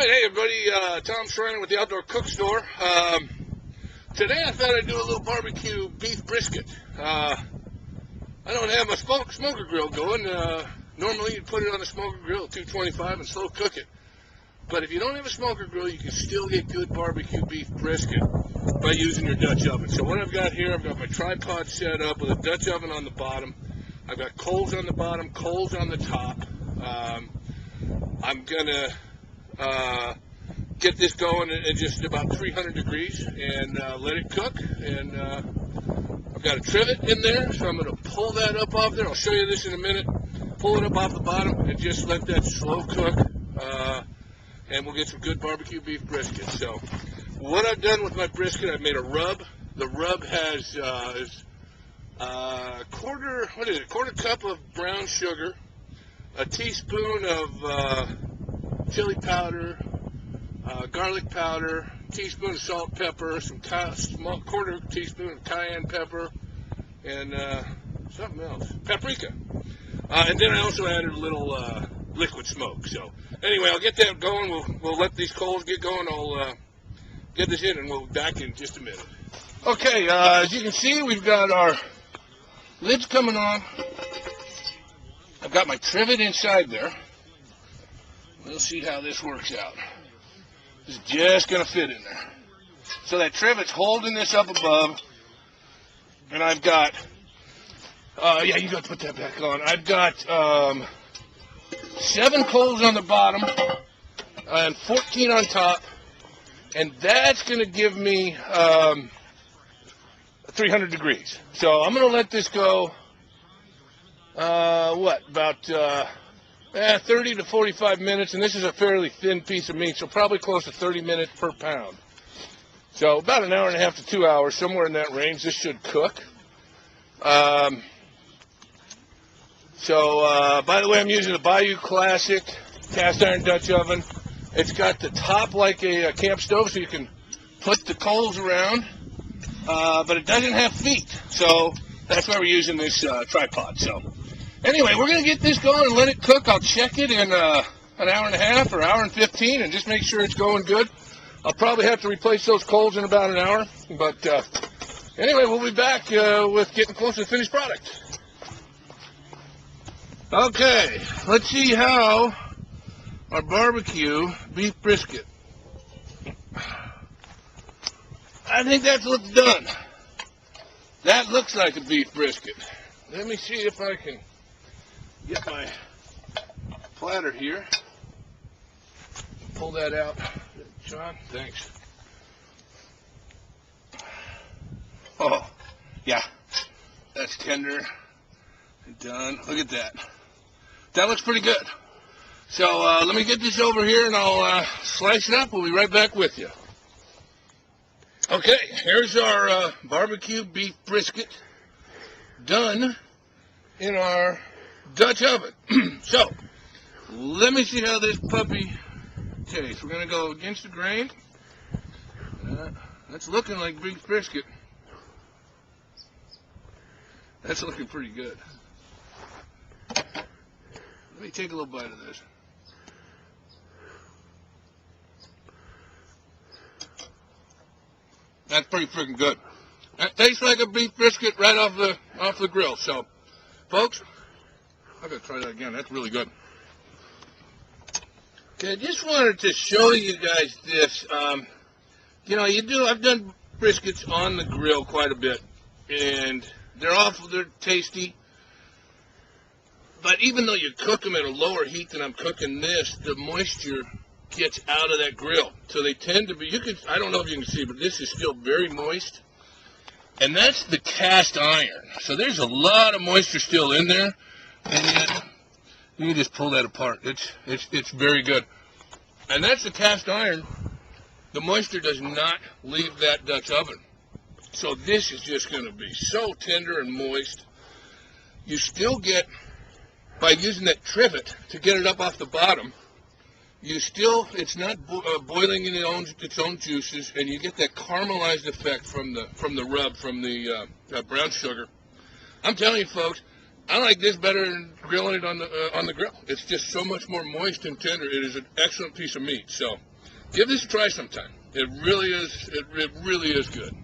Alright, hey everybody, Tom Schreiner with the Outdoor Cook Store. Today I thought I'd do a little barbecue beef brisket. I don't have my smoker grill going. Normally you'd put it on a smoker grill at 225 and slow cook it. But if you don't have a smoker grill, you can still get good barbecue beef brisket by using your Dutch oven. So what I've got here, I've got my tripod set up with a Dutch oven on the bottom. I've got coals on the bottom, coals on the top. I'm going to get this going at just about 300 degrees and let it cook. And I've got a trivet in there, so I'm going to pull that up off there. I'll show you this in a minute. Pull it up off the bottom and just let that slow cook, and we'll get some good barbecue beef brisket. So what I've done with my brisket, I've made a rub. The rub has quarter cup of brown sugar, a teaspoon of chili powder, garlic powder, teaspoon of salt, pepper, some quarter teaspoon of cayenne pepper, and something else, paprika. And then I also added a little liquid smoke. So anyway, I'll get that going. We'll let these coals get going. I'll get this in, and we'll be back in just a minute. Okay, as you can see, we've got our lids coming on. I've got my trivet inside there. We'll see how this works out. It's just going to fit in there. So that trivet's holding this up above. And I've got, yeah, you got to put that back on. I've got 7 coals on the bottom and 14 on top. And that's going to give me 300 degrees. So I'm going to let this go, about 30 to 45 minutes, and this is a fairly thin piece of meat, so probably close to 30 minutes per pound. So about an hour and a half to 2 hours, somewhere in that range, this should cook. By the way, I'm using a Bayou Classic cast iron Dutch oven. It's got the top like a camp stove, so you can put the coals around, but it doesn't have feet, so that's why we're using this tripod. So anyway, we're going to get this going and let it cook. I'll check it in an hour and a half or hour and 15 and just make sure it's going good. I'll probably have to replace those coals in about an hour. But anyway, we'll be back with getting close to the finished product. Okay, let's see how our barbecue beef brisket. I think that's what's done. That looks like a beef brisket. Let me see if I can get my platter here. Pull that out. John, thanks. Oh, yeah. That's tender and done. Look at that. That looks pretty good. So let me get this over here and I'll slice it up. We'll be right back with you. Okay, here's our barbecue beef brisket done in our Dutch oven. So, let me see how this puppy tastes. We're going to go against the grain. That's looking like beef brisket. That's looking pretty good. Let me take a little bite of this. That's pretty freaking good. That tastes like a beef brisket right off the grill. So, folks, I gotta try that again. That's really good. Okay, I just wanted to show you guys this. You know, I've done briskets on the grill quite a bit, and they're tasty. But even though you cook them at a lower heat than I'm cooking this, the moisture gets out of that grill. So they tend to be, I don't know if you can see, but this is still very moist. And that's the cast iron. So there's a lot of moisture still in there. And yet, you can just pull that apart. It's very good. And that's the cast iron. The moisture does not leave that Dutch oven. So this is just going to be so tender and moist. You still get, by using that trivet to get it up off the bottom, it's not boiling in its own juices, and you get that caramelized effect from the rub, from the brown sugar. I'm telling you, folks, I like this better than grilling it on the grill. It's just so much more moist and tender. It is an excellent piece of meat. So Give this a try sometime. It really is. It really is good.